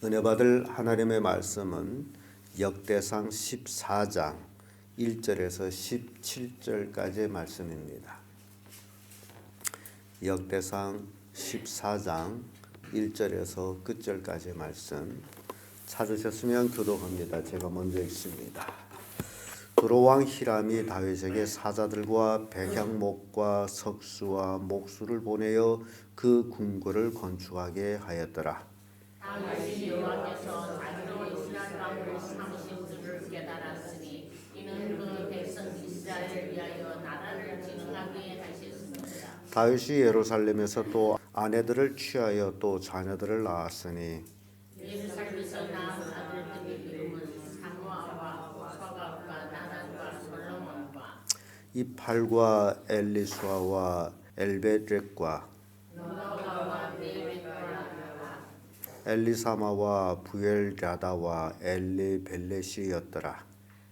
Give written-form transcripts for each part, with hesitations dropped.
은혜 받을 하나님의 말씀은 역대상 14장 1절에서 17절까지의 말씀입니다. 역대상 14장 1절에서 끝절까지의 말씀 찾으셨으면 교독합니다. 제가 먼저 읽습니다. 두로왕 히람이 다윗에게 사자들과 백향목과 석수와 목수를 보내어 그 궁궐을 건축하게 하였더라. 다윗이 여호와께서 자기로 이스라엘 왕을 삼으신 줄을 깨달았으니 이는 그 백성 이스라엘을 위하여 나라를 지탱하게 하셨습니다. 다윗이 예루살렘에서 또 아내들을 취하여 또 자녀들을 낳았으니 예루살렘에서 낳은 아들들의 이름은 사무아와 소갑과 나단과 솔로몬과 이팔과 엘리수아와 엘베렉과 노아와 메렉과 엘리사마와 부엘랴다와 엘리벨렛이었더라.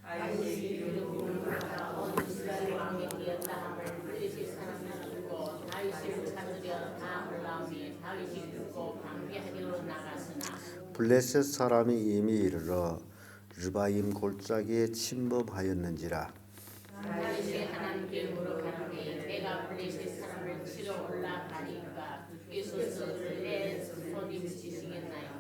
다윗이 이름을 받아 온 이스라엘 왕이 되었다 함을 블레셋 사람이 듣고 다윗을 찾으려 다 올라오니 다윗이 듣고 방비하기로 나갔으나 블레셋 사람이 이미 이르러 르바임 골짜기에 침범하였는지라. 다윗이 하나님께 물어가는데 내가 블레셋 사람을 치러 올라가니까 주께서 저들의 손이 붙이시겠나이까.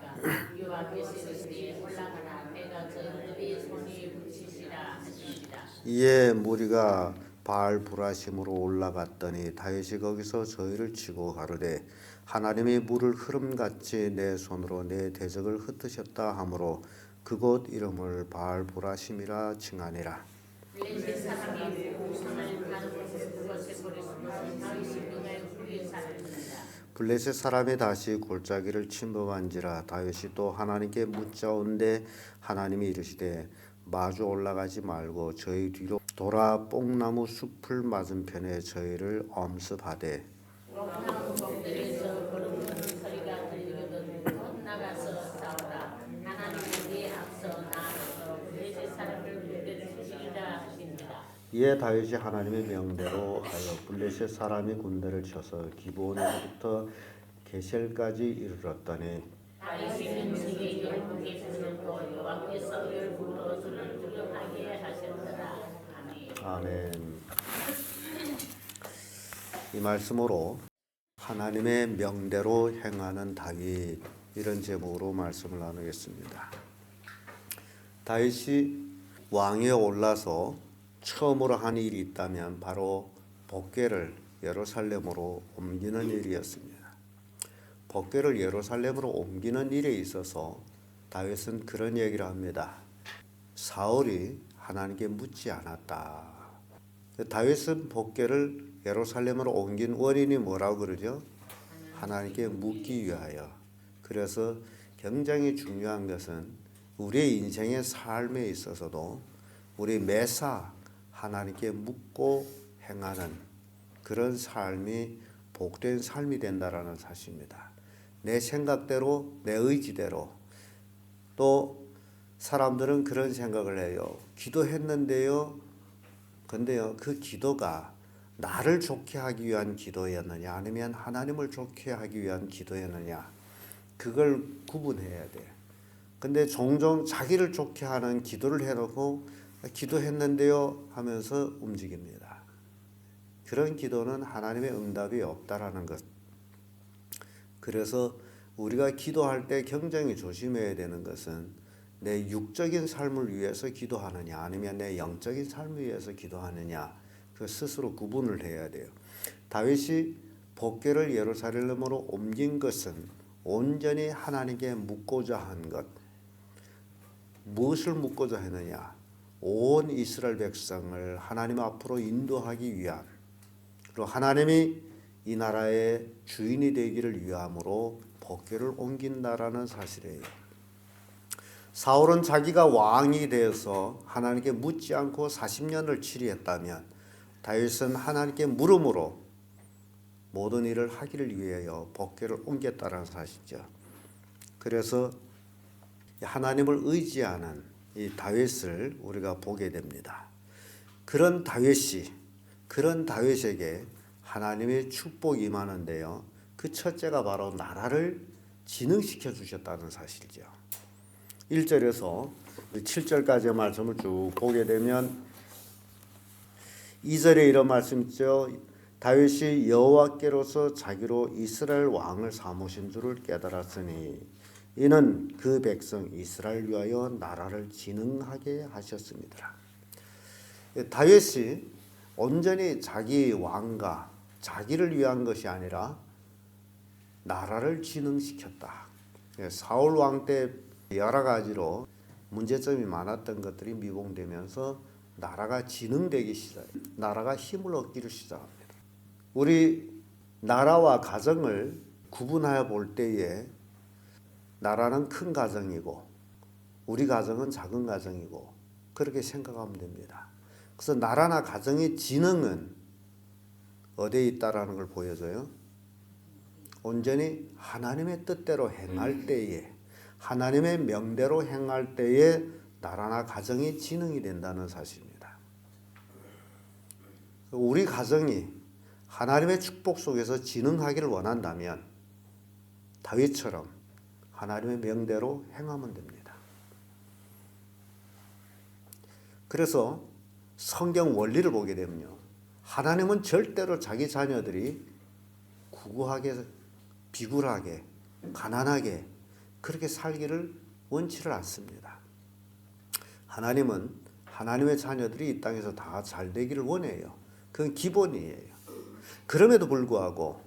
여호와께서 이르시되 올라가라. 내가 저들의 손이 붙이시라 하십니다. 이에 무리가 바알 브라심으로 올라갔더니 다윗이 거기서 저희를 치고 가로되 하나님이 물을 흐름같이 내 손으로 내 대적을 흩으셨다 하므로 그곳 이름을 바알 브라심이라 칭하니라. 블레셋 사람이 우상을 가르고 그것에 버렸으므로 다윗이 그날 후에 살았습니다. 블레셋 사람이 다시 골짜기를 침범한지라. 다윗이 또 하나님께 묻자온데 하나님이 이르시되 마주 올라가지 말고 저희 뒤로 돌아 뽕나무 숲을 맞은편에 저희를 엄습하되 옥나무 꼭대기에서 걸음는 소리가 들리거든 곧 나가서 싸우라. 하나님은 네 앞서 나아가서 블레셋 사람을 물대를 치시리라 하십니다. 이에 다윗이 하나님의 명대로 하여 블레셋 사람이 군대를 쳐서 기브온에서부터 게셀까지 이르렀더니 다윗이 민중의 열국에 들었고 여호와께서 열국으로 저를 두려워하게 하셨더라. 아멘. 아멘. 이 말씀으로 하나님의 명대로 행하는 다윗, 이런 제목으로 말씀을 나누겠습니다. 다윗이 왕위에 올라서 처음으로 한 일이 있다면 바로 법궤를 예루살렘으로 옮기는 일이었습니다. 법궤를 예루살렘으로 옮기는 일에 있어서 다윗은 그런 얘기를 합니다. 사울이 하나님께 묻지 않았다. 다윗은 법궤를 예루살렘으로 옮긴 원인이 뭐라고 그러죠? 하나님께 묻기 위하여. 그래서 굉장히 중요한 것은 우리의 인생의 삶에 있어서도 우리 매사 하나님께 묻고 행하는 그런 삶이 복된 삶이 된다라는 사실입니다. 내 생각대로, 내 의지대로. 또 사람들은 그런 생각을 해요. 기도했는데요. 근데요, 그 기도가 나를 좋게 하기 위한 기도였느냐, 아니면 하나님을 좋게 하기 위한 기도였느냐, 그걸 구분해야 돼. 근데 종종 자기를 좋게 하는 기도를 해놓고 기도했는데요 하면서 움직입니다. 그런 기도는 하나님의 응답이 없다라는 것. 그래서 우리가 기도할 때 굉장히 조심해야 되는 것은 내 육적인 삶을 위해서 기도하느냐, 아니면 내 영적인 삶을 위해서 기도하느냐, 그 스스로 구분을 해야 돼요. 다윗이 법궤를 예루살렘으로 옮긴 것은 온전히 하나님께 묻고자 한 것. 무엇을 묻고자 했느냐? 온 이스라엘 백성을 하나님 앞으로 인도하기 위함, 그리고 하나님이 이 나라의 주인이 되기를 위함으로 법궤를 옮긴다라는 사실이에요. 사울은 자기가 왕이 되어서 하나님께 묻지 않고 40년을 치리했다면 다윗은 하나님께 물음으로 모든 일을 하기를 위하여 법궤를 옮겼다라는 사실이죠. 그래서 하나님을 의지하는 이 다윗을 우리가 보게 됩니다. 그런 다윗에게 하나님의 축복이 임하는데요. 그 첫째가 바로 나라를 진흥시켜 주셨다는 사실이죠. 1절에서 7절까지의 말씀을 쭉 보게 되면 2절에 이런 말씀 있죠. 다윗이 여호와께로서 자기로 이스라엘 왕을 삼으신 줄을 깨달았으니 이는 그 백성 이스라엘 위하여 나라를 진흥하게 하셨습니다. 다윗이 온전히 자기 왕과 자기를 위한 것이 아니라 나라를 진흥시켰다. 사울 왕 때 여러 가지로 문제점이 많았던 것들이 미봉되면서 나라가 진흥되기 시작해요. 나라가 힘을 얻기를 시작합니다. 우리 나라와 가정을 구분하여 볼 때에 나라는 큰 가정이고 우리 가정은 작은 가정이고 그렇게 생각하면 됩니다. 그래서 나라나 가정의 진흥은 어디에 있다라는 걸 보여줘요. 온전히 하나님의 뜻대로 행할 때에, 하나님의 명대로 행할 때에 나라나 가정이 진흥이 된다는 사실입니다. 우리 가정이 하나님의 축복 속에서 진흥하기를 원한다면 다윗처럼 하나님의 명대로 행하면 됩니다. 그래서 성경 원리를 보게 되면요, 하나님은 절대로 자기 자녀들이 구구하게, 비굴하게, 가난하게 그렇게 살기를 원치를 않습니다. 하나님은 하나님의 자녀들이 이 땅에서 다 잘 되기를 원해요. 그건 기본이에요. 그럼에도 불구하고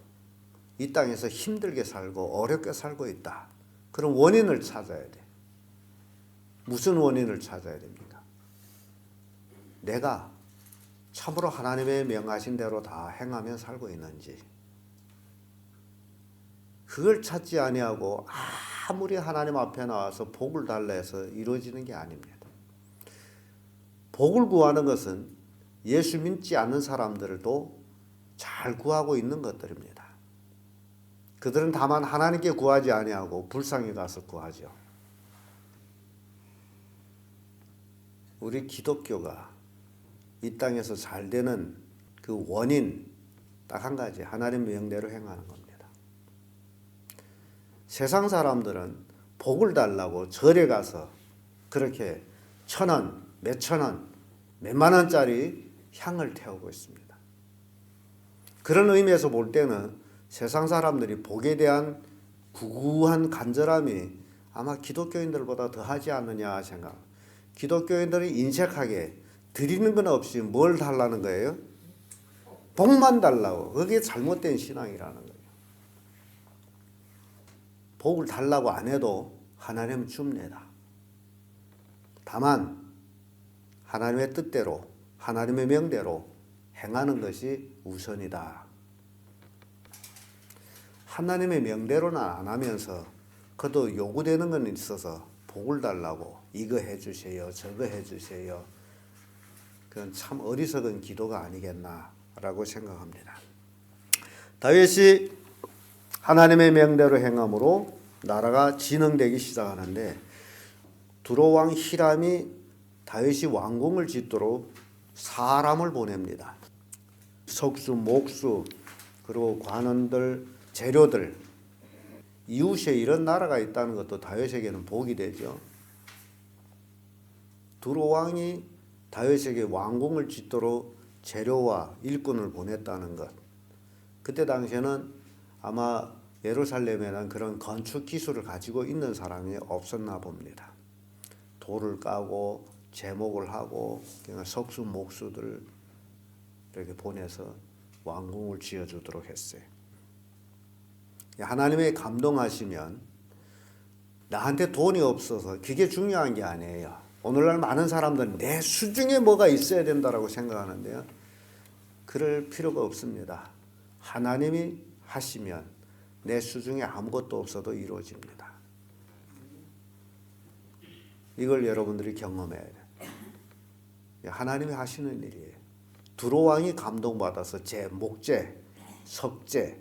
이 땅에서 힘들게 살고 어렵게 살고 있다. 그런 원인을 찾아야 돼. 무슨 원인을 찾아야 됩니까? 내가 참으로 하나님의 명하신 대로 다 행하며 살고 있는지, 그걸 찾지 아니하고 아무리 하나님 앞에 나와서 복을 달라 해서 이루어지는 게 아닙니다. 복을 구하는 것은 예수 믿지 않는 사람들도 잘 구하고 있는 것들입니다. 그들은 다만 하나님께 구하지 아니하고 불상에 가서 구하죠. 우리 기독교가 이 땅에서 잘 되는 그 원인 딱 한 가지, 하나님 명대로 행하는 겁니다. 세상 사람들은 복을 달라고 절에 가서 그렇게 1,000원, 몇천 원, 몇만 원짜리 향을 태우고 있습니다. 그런 의미에서 볼 때는 세상 사람들이 복에 대한 구구한 간절함이 아마 기독교인들보다 더하지 않느냐 생각. 기독교인들은 인색하게 드리는 건 없이 뭘 달라는 거예요? 복만 달라고. 그게 잘못된 신앙이라는 거예요. 복을 달라고 안 해도 하나님은 줍니다. 다만 하나님의 뜻대로, 하나님의 명대로 행하는 것이 우선이다. 하나님의 명대로는 안 하면서 그래도 요구되는 건 있어서 복을 달라고 이거 해주세요, 저거 해주세요. 그건 참 어리석은 기도가 아니겠나라고 생각합니다. 다윗이 하나님의 명대로 행함으로 나라가 진흥되기 시작하는데, 두로왕 히람이 다윗이 왕궁을 짓도록 사람을 보냅니다. 석수, 목수, 그리고 관원들, 재료들, 이웃에 이런 나라가 있다는 것도 다윗에게는 복이 되죠. 두로왕이 다윗에게 왕궁을 짓도록 재료와 일꾼을 보냈다는 것. 그때 당시에는 아마 예루살렘에는 그런 건축 기술을 가지고 있는 사람이 없었나 봅니다. 돌을 까고 제목을 하고 석수, 목수들 이렇게 보내서 왕궁을 지어주도록 했어요. 하나님의 감동하시면 나한테 돈이 없어서 그게 중요한 게 아니에요. 오늘날 많은 사람들은 내 수중에 뭐가 있어야 된다고 생각하는데요. 그럴 필요가 없습니다. 하나님이 하시면 내 수중에 아무것도 없어도 이루어집니다. 이걸 여러분들이 경험해야 돼요. 하나님이 하시는 일이에요. 두로왕이 감동받아서 목재, 석재,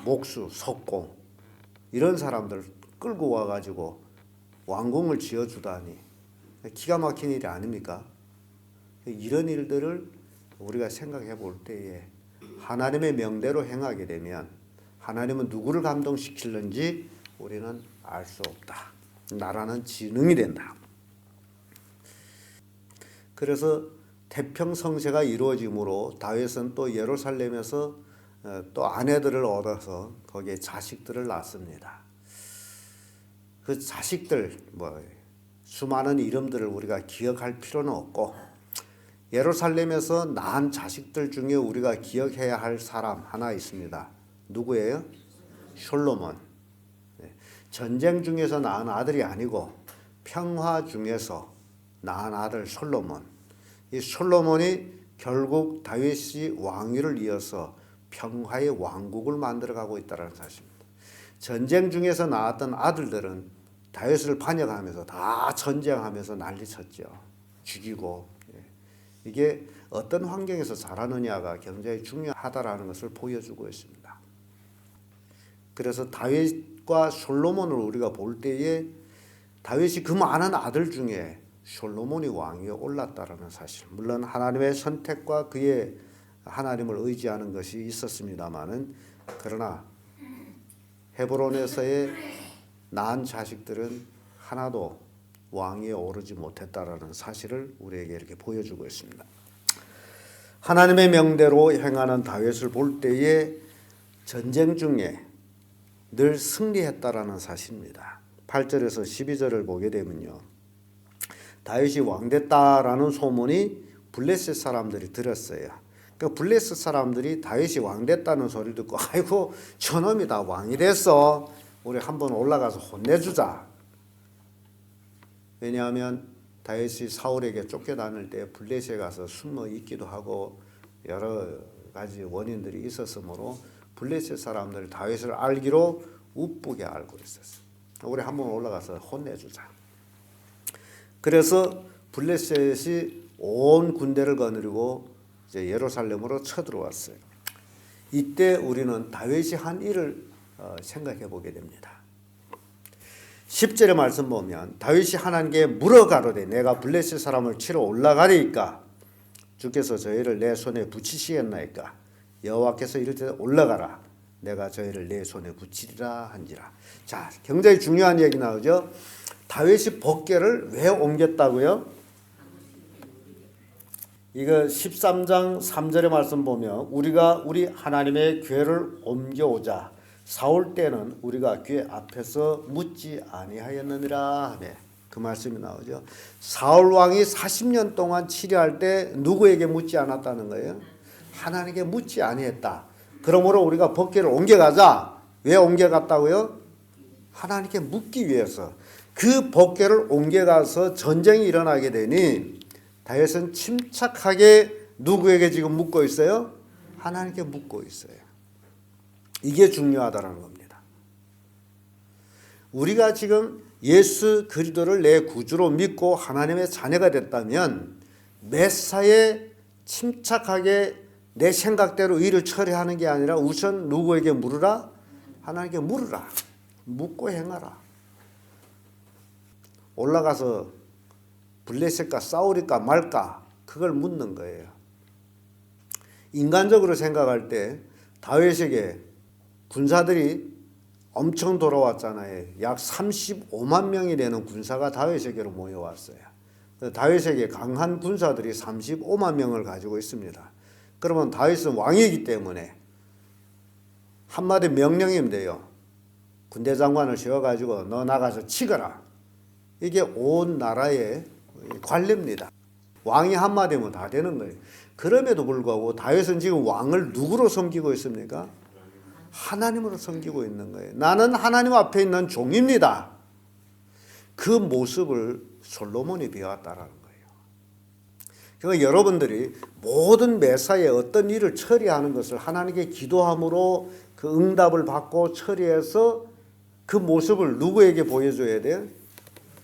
목수, 석공 이런 사람들 끌고 와가지고 왕궁을 지어주다니 기가 막힌 일이 아닙니까? 이런 일들을 우리가 생각해 볼 때에 하나님의 명대로 행하게 되면 하나님은 누구를 감동시키는지 우리는 알 수 없다. 나라는 지능이 된다. 그래서 태평성세가 이루어지므로 다윗은 또 예루살렘에서 또 아내들을 얻어서 거기에 자식들을 낳습니다. 그 자식들 수많은 이름들을 우리가 기억할 필요는 없고 예루살렘에서 낳은 자식들 중에 우리가 기억해야 할 사람 하나 있습니다. 누구예요? 솔로몬. 전쟁 중에서 낳은 아들이 아니고 평화 중에서 낳은 아들 솔로몬. 이 솔로몬이 결국 다윗이 왕위를 이어서 평화의 왕국을 만들어가고 있다는 사실입니다. 전쟁 중에서 낳았던 아들들은 다윗을 반역하면서 다 전쟁하면서 난리쳤죠. 죽이고. 이게 어떤 환경에서 자라느냐가 굉장히 중요하다라는 것을 보여주고 있습니다. 그래서 다윗과 솔로몬을 우리가 볼 때에 다윗이 그 많은 아들 중에 솔로몬이 왕위에 올랐다라는 사실. 물론 하나님의 선택과 그의 하나님을 의지하는 것이 있었습니다마는 그러나 헤브론에서의 낳은 자식들은 하나도 왕위에 오르지 못했다라는 사실을 우리에게 이렇게 보여주고 있습니다. 하나님의 명대로 행하는 다윗을 볼 때에 전쟁 중에 늘 승리했다라는 사실입니다. 8절에서 12절을 보게 되면요. 다윗이 왕됐다라는 소문이 블레셋 사람들이 들었어요. 그 블레셋 사람들이 다윗이 왕됐다는 소리를 듣고 아이고 저놈이 다 왕이 됐어. 우리 한번 올라가서 혼내주자. 왜냐하면 다윗이 사울에게 쫓겨다닐 때 블레셋에 가서 숨어 있기도 하고 여러 가지 원인들이 있었으므로 블레셋 사람들이 다윗을 알기로 우쁘게 알고 있었어요. 우리 한번 올라가서 혼내주자. 그래서 블레셋이 온 군대를 거느리고 이제 예루살렘으로 쳐들어왔어요. 이때 우리는 다윗이 한 일을 생각해 보게 됩니다. 10절의 말씀 보면 다윗이 하나님께 물어가로되 내가 블레셋 사람을 치러 올라가리이까 주께서 저희를 내 손에 붙이시겠나이까 여호와께서 이르되 올라가라 내가 저희를 내 손에 붙이리라 한지라. 자, 굉장히 중요한 얘기 나오죠. 다윗이 법궤를 왜 옮겼다고요? 이거 13장 3절의 말씀 보면 우리가 우리 하나님의 궤를 옮겨오자 사올 때는 우리가 궤 앞에서 묻지 아니하였느니라 하며 그 말씀이 나오죠. 사울 왕이 40년 동안 치료할 때 누구에게 묻지 않았다는 거예요? 하나님께 묻지 아니했다. 그러므로 우리가 법궤를 옮겨가자. 왜 옮겨갔다고요? 하나님께 묻기 위해서. 그 법궤를 옮겨가서 전쟁이 일어나게 되니 다윗은 침착하게 누구에게 지금 묻고 있어요? 하나님께 묻고 있어요. 이게 중요하다는 겁니다. 우리가 지금 예수 그리스도를 내 구주로 믿고 하나님의 자녀가 됐다면 매사에 침착하게 내 생각대로 일을 처리하는 게 아니라 우선 누구에게 물으라? 하나님께 물으라. 묻고 행하라. 올라가서 블레셋과 싸우릴까 말까 그걸 묻는 거예요. 인간적으로 생각할 때 다윗에게 군사들이 엄청 돌아왔잖아요. 약 35만 명이 되는 군사가 다윗에게로 모여왔어요. 다윗에게 강한 군사들이 35만 명을 가지고 있습니다. 그러면 다윗은 왕이기 때문에 한마디 명령이면 돼요. 군대 장관을 세워가지고 너 나가서 치거라. 이게 온 나라의 관례입니다. 왕이 한마디면 다 되는 거예요. 그럼에도 불구하고 다윗은 지금 왕을 누구로 섬기고 있습니까? 하나님으로 섬기고 있는 거예요. 나는 하나님 앞에 있는 종입니다. 그 모습을 솔로몬이 배웠다라는 거예요. 그러니까 여러분들이 모든 매사에 어떤 일을 처리하는 것을 하나님께 기도함으로 그 응답을 받고 처리해서 그 모습을 누구에게 보여줘야 돼요?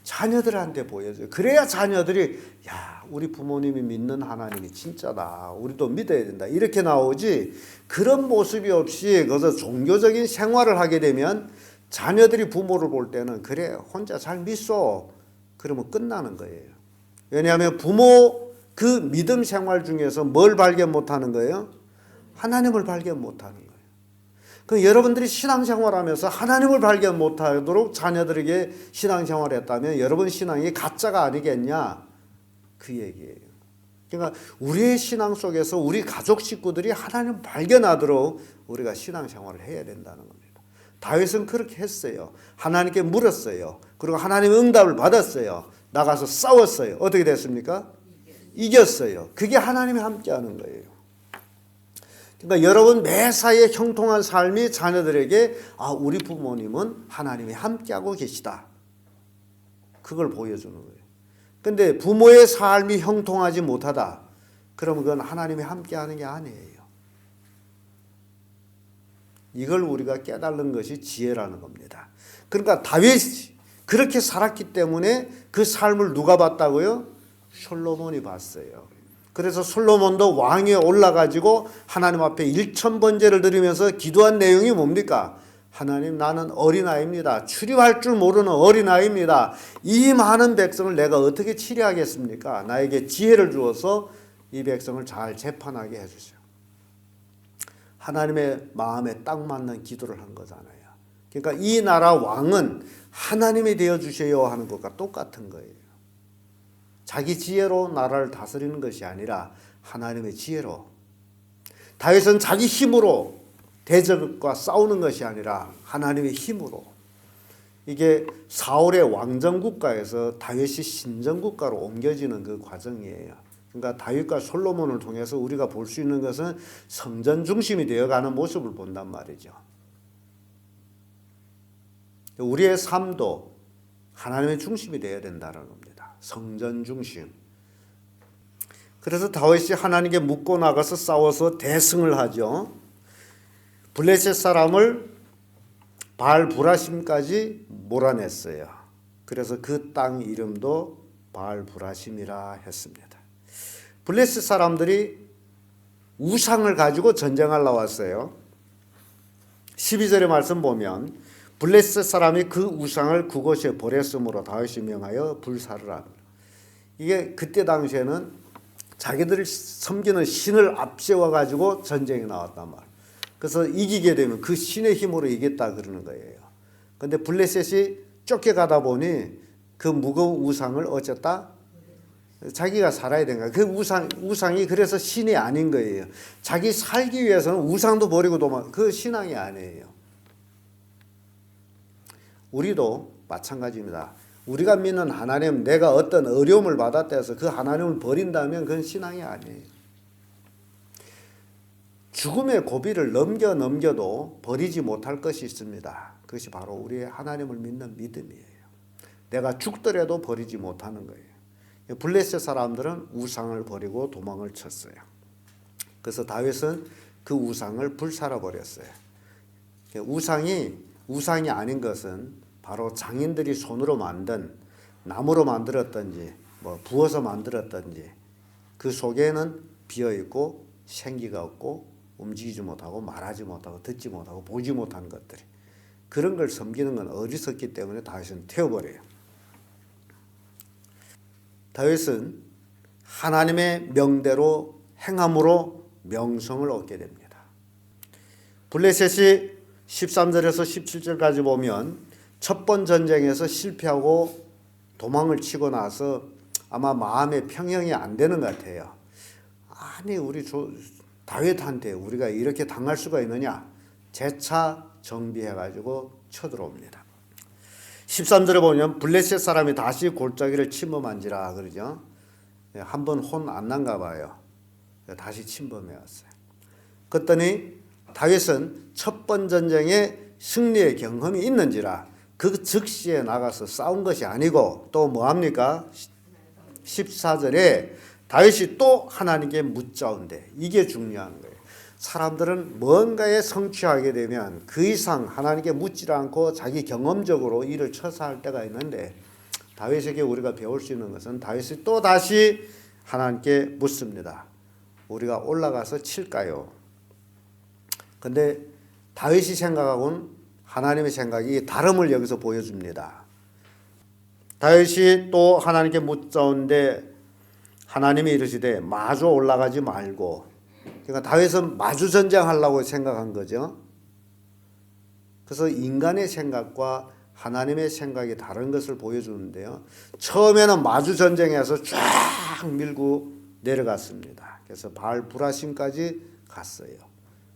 자녀들한테 보여줘요. 그래야 자녀들이 야, 우리 부모님이 믿는 하나님이 진짜다. 우리도 믿어야 된다. 이렇게 나오지 그런 모습이 없이 거기서 종교적인 생활을 하게 되면 자녀들이 부모를 볼 때는 그래 혼자 잘 믿소. 그러면 끝나는 거예요. 왜냐하면 부모 그 믿음 생활 중에서 뭘 발견 못하는 거예요? 하나님을 발견 못하는 거예요. 그 여러분들이 신앙생활하면서 하나님을 발견 못하도록 자녀들에게 신앙생활했다면 여러분 신앙이 가짜가 아니겠냐 그 얘기예요. 그러니까 우리의 신앙 속에서 우리 가족 식구들이 하나님을 발견하도록 우리가 신앙생활을 해야 된다는 겁니다. 다윗은 그렇게 했어요. 하나님께 물었어요. 그리고 하나님의 응답을 받았어요. 나가서 싸웠어요. 어떻게 됐습니까? 이겼어요. 그게 하나님이 함께하는 거예요. 그러니까 여러분 매사에 형통한 삶이 자녀들에게 우리 부모님은 하나님이 함께하고 계시다. 그걸 보여주는 거예요. 근데 부모의 삶이 형통하지 못하다. 그러면 그건 하나님이 함께하는 게 아니에요. 이걸 우리가 깨달는 것이 지혜라는 겁니다. 그러니까 다윗이 그렇게 살았기 때문에 그 삶을 누가 봤다고요? 솔로몬이 봤어요. 그래서 솔로몬도 왕위에 올라가지고 하나님 앞에 1000번제를 드리면서 기도한 내용이 뭡니까? 하나님, 나는 어린아이입니다. 출입할 줄 모르는 어린아이입니다. 이 많은 백성을 내가 어떻게 치료하겠습니까? 나에게 지혜를 주어서 이 백성을 잘 재판하게 해주세요. 하나님의 마음에 딱 맞는 기도를 한 거잖아요. 그러니까 이 나라 왕은 하나님이 되어주세요 하는 것과 똑같은 거예요. 자기 지혜로 나라를 다스리는 것이 아니라 하나님의 지혜로. 다윗은 자기 힘으로 대적과 싸우는 것이 아니라 하나님의 힘으로. 이게 사울의 왕정국가에서 다윗이 신정국가로 옮겨지는 그 과정이에요. 그러니까 다윗과 솔로몬을 통해서 우리가 볼 수 있는 것은 성전 중심이 되어가는 모습을 본단 말이죠. 우리의 삶도 하나님의 중심이 되어야 된다는 겁니다. 성전 중심. 그래서 다윗이 하나님께 묻고 나가서 싸워서 대승을 하죠. 블레셋 사람을 바알브라심까지 몰아냈어요. 그래서 그 땅 이름도 바알브라심이라 했습니다. 블레셋 사람들이 우상을 가지고 전쟁하러 왔어요. 12절의 말씀 보면 블레셋 사람이 그 우상을 그곳에 버렸으므로 다윗이 명하여 불사르라. 이게 그때 당시에는 자기들이 섬기는 신을 앞세워 가지고 전쟁에 나왔단 말이에요. 그래서 이기게 되면 그 신의 힘으로 이겼다 그러는 거예요. 그런데 블레셋이 쫓겨가다 보니 그 무거운 우상을 어쨌다? 자기가 살아야 되는 거예요. 그 우상이 그래서 신이 아닌 거예요. 자기 살기 위해서는 우상도 버리고 도망, 그 신앙이 아니에요. 우리도 마찬가지입니다. 우리가 믿는 하나님, 내가 어떤 어려움을 받았다 해서 그 하나님을 버린다면 그건 신앙이 아니에요. 죽음의 고비를 넘겨도 버리지 못할 것이 있습니다. 그것이 바로 우리의 하나님을 믿는 믿음이에요. 내가 죽더라도 버리지 못하는 거예요. 블레셋 사람들은 우상을 버리고 도망을 쳤어요. 그래서 다윗은 그 우상을 불살아 버렸어요. 우상이 아닌 것은 바로 장인들이 손으로 만든 나무로 만들었든지 부어서 만들었든지 그 속에는 비어 있고 생기가 없고 움직이지 못하고 말하지 못하고 듣지 못하고 보지 못한 것들이, 그런 걸 섬기는 건 어리석기 때문에 다윗은 태워버려요. 다윗은 하나님의 명대로 행함으로 명성을 얻게 됩니다. 블레셋이 13절에서 17절까지 보면 첫 번 전쟁에서 실패하고 도망을 치고 나서 아마 마음의 평형이 안 되는 것 같아요. 아니 우리 다윗한테 우리가 이렇게 당할 수가 있느냐, 재차 정비해가지고 쳐들어옵니다. 13절에 보면 블레셋 사람이 다시 골짜기를 침범한지라 그러죠. 한번 혼 안 난가 봐요. 다시 침범해 왔어요. 그랬더니 다윗은 첫 번 전쟁에 승리의 경험이 있는지라 그 즉시에 나가서 싸운 것이 아니고 또 뭐합니까? 14절에 다윗이 또 하나님께 묻자온대. 이게 중요한 거예요. 사람들은 뭔가에 성취하게 되면 그 이상 하나님께 묻지 않고 자기 경험적으로 일을 쳐서 할 때가 있는데, 다윗에게 우리가 배울 수 있는 것은 다윗이 또 다시 하나님께 묻습니다. 우리가 올라가서 칠까요? 근데 다윗이 생각하고는 하나님의 생각이 다름을 여기서 보여줍니다. 다윗이 또 하나님께 묻자온데 하나님이 이르시되 마주 올라가지 말고. 그러니까 다윗은 마주 전쟁하려고 생각한 거죠. 그래서 인간의 생각과 하나님의 생각이 다른 것을 보여주는데요. 처음에는 마주 전쟁에서 쫙 밀고 내려갔습니다. 그래서 바알 브라심까지 갔어요.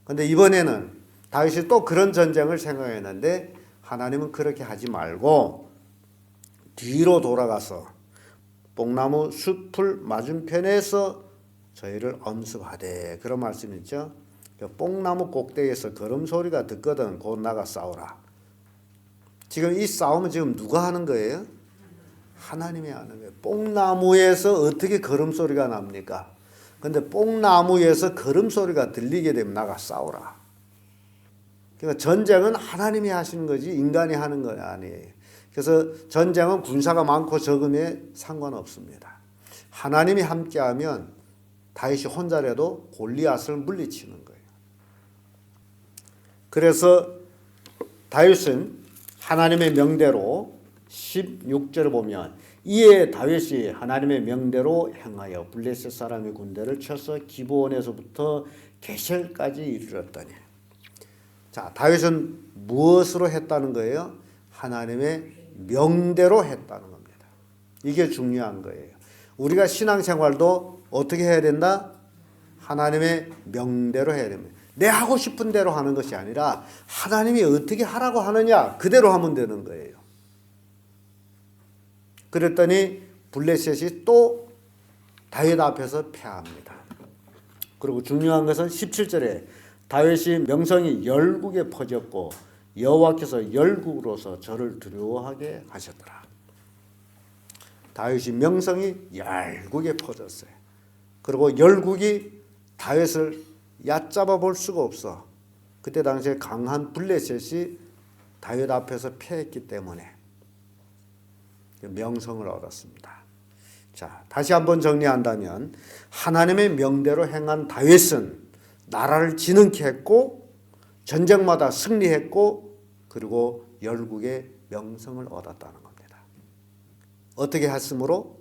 근데 이번에는 다윗이 또 그런 전쟁을 생각했는데 하나님은 그렇게 하지 말고 뒤로 돌아가서 뽕나무 숲을 맞은편에서 저희를 엄습하되, 그런 말씀이 있죠. 뽕나무 꼭대기에서 걸음소리가 듣거든 곧 나가 싸우라. 지금 이 싸움은 지금 누가 하는 거예요? 하나님이 하는 거예요. 뽕나무에서 어떻게 걸음소리가 납니까? 근데 뽕나무에서 걸음소리가 들리게 되면 나가 싸우라. 그러니까 전쟁은 하나님이 하시는 거지 인간이 하는 건 아니에요. 그래서 전쟁은 군사가 많고 적음에 상관없습니다. 하나님이 함께하면 다윗이 혼자라도 골리앗을 물리치는 거예요. 그래서 다윗은 하나님의 명대로 16절을 보면 이에 다윗이 하나님의 명대로 행하여 블레셋 사람의 군대를 쳐서 기브온에서부터 게셀까지 이르렀더니. 자, 다윗은 무엇으로 했다는 거예요? 하나님의 명대로 했다는 겁니다. 이게 중요한 거예요. 우리가 신앙생활도 어떻게 해야 된다? 하나님의 명대로 해야 됩니다. 내 하고 싶은 대로 하는 것이 아니라 하나님이 어떻게 하라고 하느냐 그대로 하면 되는 거예요. 그랬더니 블레셋이 또 다윗 앞에서 패합니다. 그리고 중요한 것은 17절에 다윗이 명성이 열국에 퍼졌고 여호와께서 열국으로서 저를 두려워하게 하셨더라. 다윗이 명성이 열국에 퍼졌어요. 그리고 열국이 다윗을 얕잡아 볼 수가 없어. 그때 당시에 강한 블레셋이 다윗 앞에서 패했기 때문에 명성을 얻었습니다. 자, 다시 한번 정리한다면 하나님의 명대로 행한 다윗은 나라를 지능케 했고 전쟁마다 승리했고 그리고 열국의 명성을 얻었다는 겁니다. 어떻게 했으므로?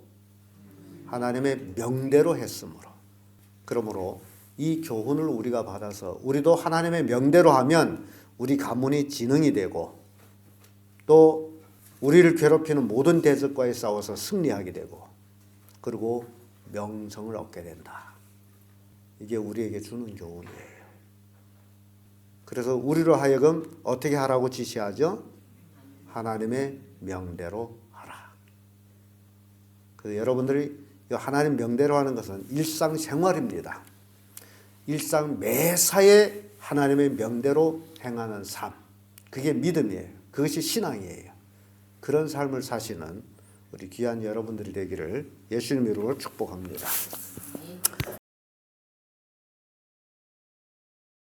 하나님의 명대로 했으므로. 그러므로 이 교훈을 우리가 받아서 우리도 하나님의 명대로 하면 우리 가문이 지능이 되고 또 우리를 괴롭히는 모든 대적과에 싸워서 승리하게 되고 그리고 명성을 얻게 된다. 이게 우리에게 주는 교훈이에요. 그래서 우리로 하여금 어떻게 하라고 지시하죠? 하나님의 명대로 하라. 그래서 여러분들이 하나님 명대로 하는 것은 일상생활입니다. 일상 매사에 하나님의 명대로 행하는 삶. 그게 믿음이에요. 그것이 신앙이에요. 그런 삶을 사시는 우리 귀한 여러분들이 되기를 예수님 이름으로 축복합니다.